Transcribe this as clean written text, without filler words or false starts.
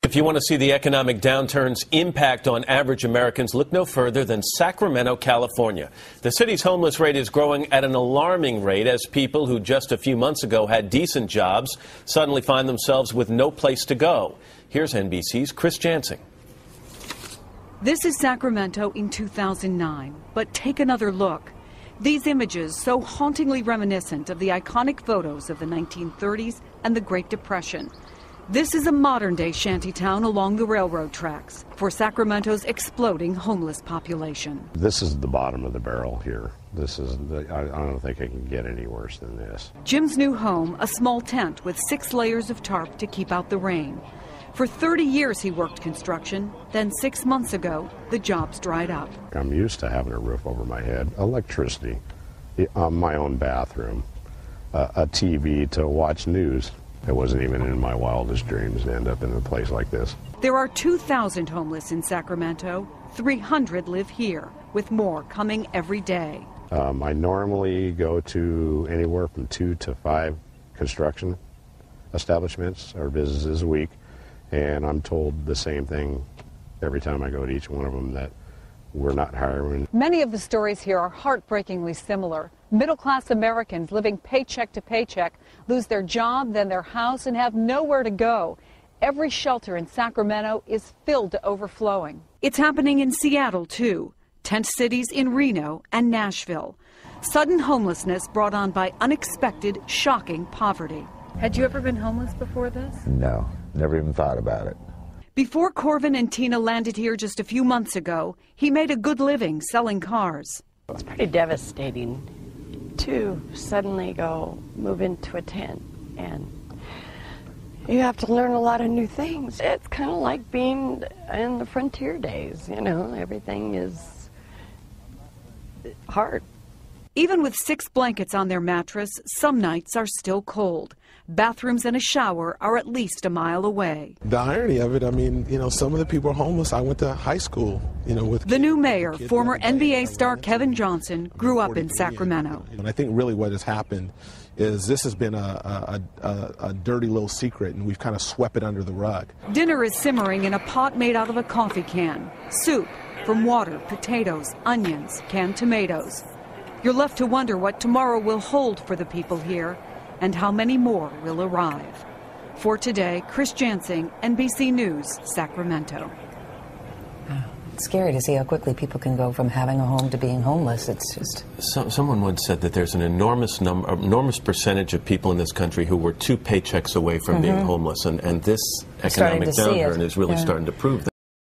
If you want to see the economic downturn's impact on average Americans, look no further than Sacramento, California. The city's homeless rate is growing at an alarming rate as people who just a few months ago had decent jobs suddenly find themselves with no place to go. Here's NBC's Chris Jansing. This is Sacramento in 2009, but take another look. These images, so hauntingly reminiscent of the iconic photos of the 1930s and the Great Depression. This is a modern-day shantytown along the railroad tracks for Sacramento's exploding homeless population. This is the bottom of the barrel here. I don't think it can get any worse than this. Jim's new home, a small tent with 6 layers of tarp to keep out the rain. For 30 years he worked construction, then 6 months ago, the jobs dried up. I'm used to having a roof over my head, electricity, my own bathroom, a TV to watch news. It wasn't even in my wildest dreams to end up in a place like this. There are 2,000 homeless in Sacramento. 300 live here, with more coming every day. I normally go to anywhere from 2 to 5 construction establishments or businesses a week, and I'm told the same thing every time I go to each one of them, that we're not hiring. Many of the stories here are heartbreakingly similar. Middle-class Americans living paycheck to paycheck lose their job, then their house, and have nowhere to go. Every shelter in Sacramento is filled to overflowing. It's happening in Seattle, too. Tent cities in Reno and Nashville. Sudden homelessness brought on by unexpected, shocking poverty. Had you ever been homeless before this? No, never even thought about it. Before Corvin and Tina landed here just a few months ago, he made a good living selling cars. It's pretty devastating to suddenly move into a tent, and you have to learn a lot of new things. It's kind of like being in the frontier days, you know, everything is hard. Even with 6 blankets on their mattress, some nights are still cold. Bathrooms and a shower are at least a mile away. The irony of it, I mean, you know, some of the people are homeless. I went to high school, you know, with the new mayor, former NBA star Kevin Johnson, grew up in Sacramento. And I think really what has happened is this has been a dirty little secret, and we've kind of swept it under the rug. Dinner is simmering in a pot made out of a coffee can. Soup from water, potatoes, onions, canned tomatoes. You're left to wonder what tomorrow will hold for the people here and how many more will arrive. For today, Chris Jansing, NBC News, Sacramento. It's scary to see how quickly people can go from having a home to being homeless. It's just... Someone once said that there's an enormous percentage of people in this country who were 2 paychecks away from being homeless, and this economic downturn is really starting to prove that.